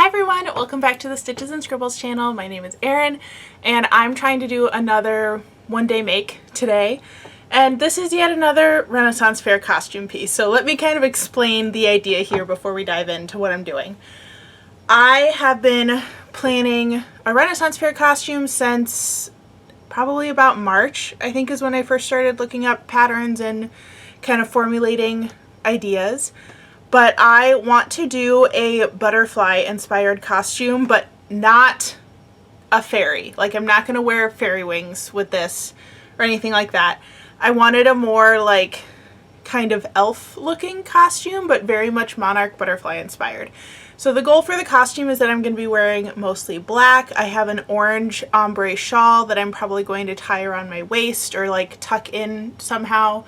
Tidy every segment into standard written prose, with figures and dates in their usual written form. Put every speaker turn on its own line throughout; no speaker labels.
everyone, welcome back to the Stitches and Scribbles channel. My name is Erin and I'm trying to do another one-day make today. And this is yet another Renaissance Fair costume piece. So let me kind of explain the idea here before we dive into what I'm doing. I have been planning a Renaissance Fair costume since probably about March, I think is when I first started looking up patterns and kind of formulating ideas. But I want to do a butterfly inspired costume, but not a fairy. Like, I'm not going to wear fairy wings with this or anything like that. I wanted a more like kind of elf looking costume, but very much monarch butterfly inspired. So the goal for the costume is that I'm going to be wearing mostly black. I have an orange ombre shawl that I'm probably going to tie around my waist or like tuck in somehow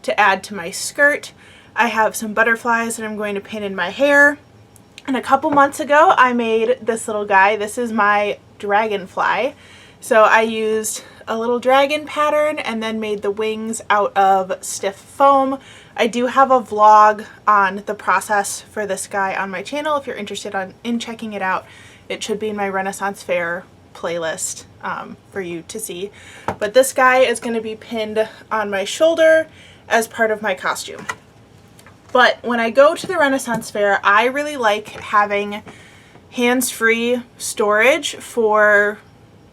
to add to my skirt. I have some butterflies that I'm going to pin in my hair. And a couple months ago I made this little guy. This is my dragonfly. So I used a little dragon pattern and then made the wings out of stiff foam. I do have a vlog on the process for this guy on my channel if you're interested in checking it out. It should be in my Renaissance Fair playlist for you to see. But this guy is going to be pinned on my shoulder as part of my costume. But when I go to the Renaissance Fair, I really like having hands-free storage for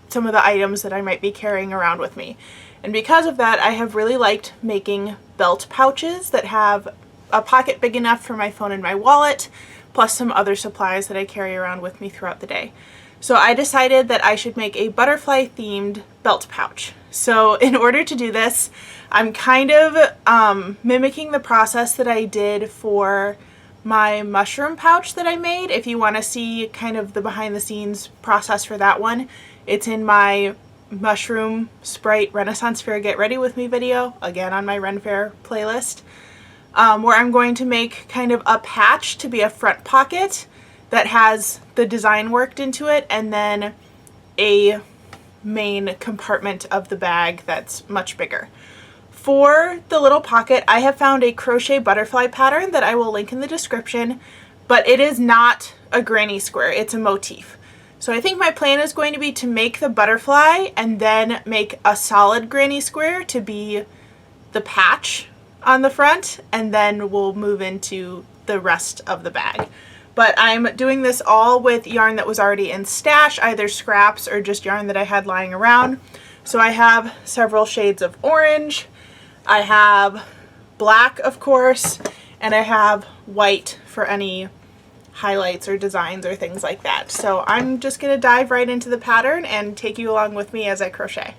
some of the items that I might be carrying around with me. And because of that, I have really liked making belt pouches that have a pocket big enough for my phone and my wallet, plus some other supplies that I carry around with me throughout the day. So I decided that I should make a butterfly themed belt pouch. So in order to do this, I'm kind of mimicking the process that I did for my mushroom pouch that I made. If you want to see kind of the behind the scenes process for that one, it's in my mushroom sprite Renaissance Fair Get Ready With Me video, again on my Ren Fair playlist, where I'm going to make kind of a patch to be a front pocket that has the design worked into it, and then a main compartment of the bag that's much bigger. For the little pocket, I have found a crochet butterfly pattern that I will link in the description, but it is not a granny square, it's a motif. So I think my plan is going to be to make the butterfly and then make a solid granny square to be the patch on the front, and then we'll move into the rest of the bag. But I'm doing this all with yarn that was already in stash, either scraps or just yarn that I had lying around. So I have several shades of orange, I have black of course, and I have white for any highlights or designs or things like that. So I'm just going to dive right into the pattern and take you along with me as I crochet.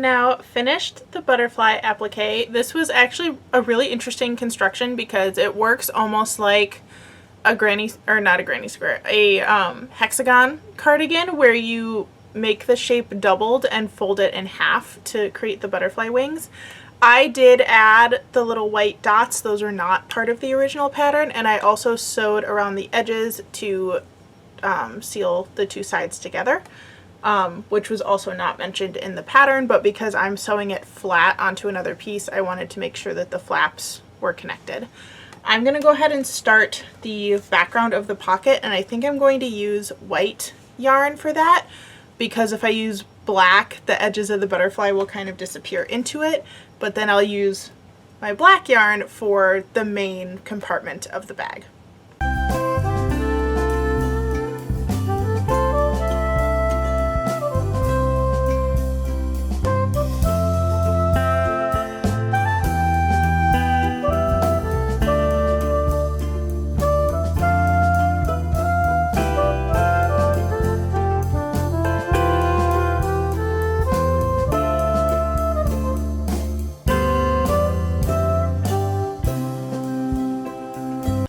now finished the butterfly applique. This was actually a really interesting construction because it works almost like a granny, or not a granny square, a hexagon cardigan, where you make the shape doubled and fold it in half to create the butterfly wings. I did add the little white dots. Those are not part of the original pattern, and I also sewed around the edges to seal the two sides together, which was also not mentioned in the pattern, but because I'm sewing it flat onto another piece, I wanted to make sure that the flaps were connected. I'm going to go ahead and start the background of the pocket, and I think I'm going to use white yarn for that, because if I use black, the edges of the butterfly will kind of disappear into it, but then I'll use my black yarn for the main compartment of the bag.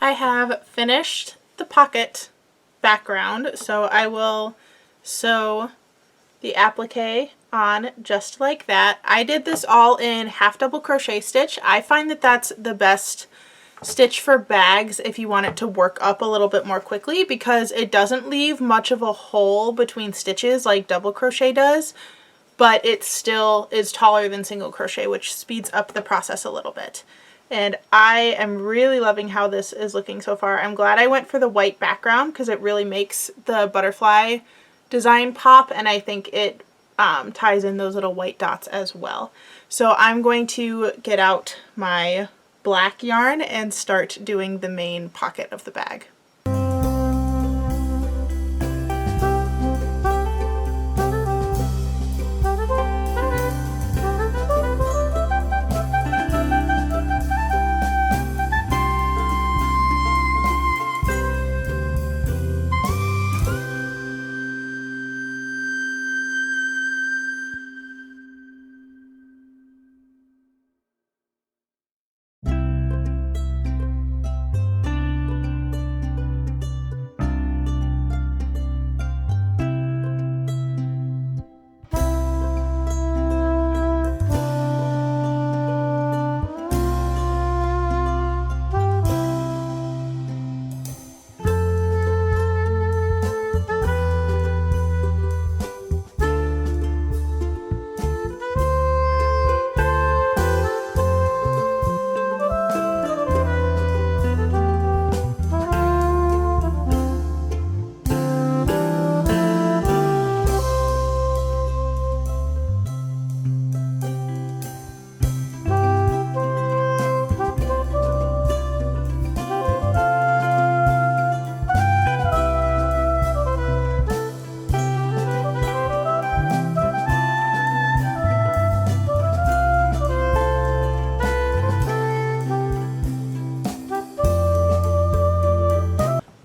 I have finished the pocket background, so I will sew the applique on just like that. I did this all in half double crochet stitch. I find that that's the best stitch for bags if you want it to work up a little bit more quickly, because it doesn't leave much of a hole between stitches like double crochet does, but it still is taller than single crochet, which speeds up the process a little bit. And I am really loving how this is looking so far. I'm glad I went for the white background because it really makes the butterfly design pop, and I think it ties in those little white dots as well. So I'm going to get out my black yarn and start doing the main pocket of the bag.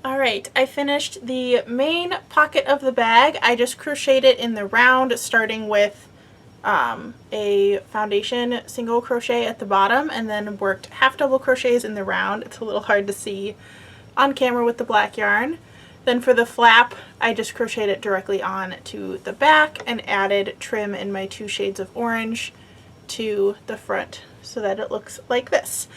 Alright, I finished the main pocket of the bag. I just crocheted it in the round, starting with a foundation single crochet at the bottom, and then worked half double crochets in the round. It's a little hard to see on camera with the black yarn. Then for the flap, I just crocheted it directly on to the back and added trim in my 2 shades of orange to the front so that it looks like this.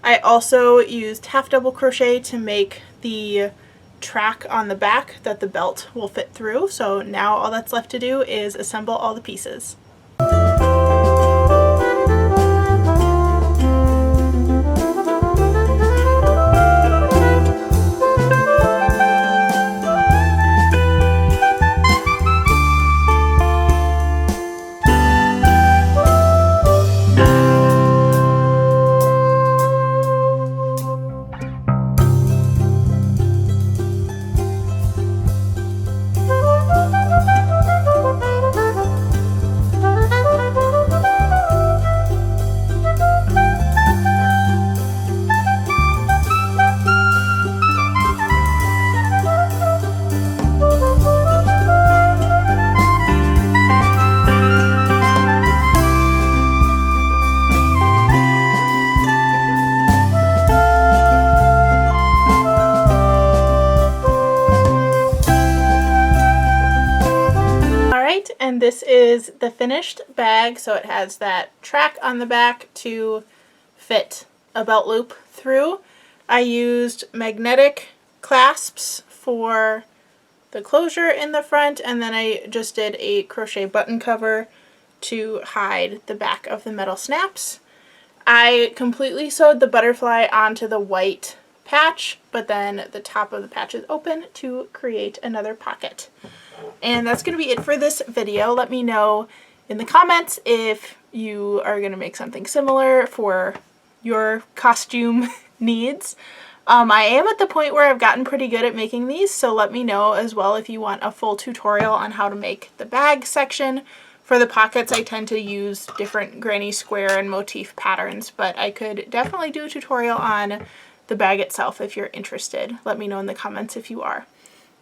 I also used half double crochet to make the track on the back that the belt will fit through. So now all that's left to do is assemble all the pieces. this is the finished bag, so it has that track on the back to fit a belt loop through. I used magnetic clasps for the closure in the front, and then I just did a crochet button cover to hide the back of the metal snaps. I completely sewed the butterfly onto the white patch, but then the top of the patch is open to create another pocket. And that's going to be it for this video. Let me know in the comments if you are going to make something similar for your costume needs. I am at the point where I've gotten pretty good at making these, so let me know as well if you want a full tutorial on how to make the bag section. For the pockets, I tend to use different granny square and motif patterns, but I could definitely do a tutorial on the bag itself if you're interested. Let me know in the comments if you are.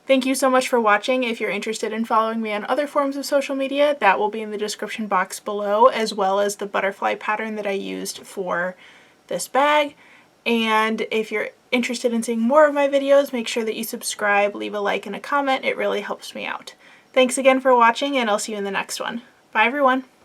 Thank you so much for watching. If you're interested in following me on other forms of social media, that will be in the description box below, as well as the butterfly pattern that I used for this bag. And if you're interested in seeing more of my videos, make sure that you subscribe, leave a like and a comment. It really helps me out. Thanks again for watching, and I'll see you in the next one. Bye everyone!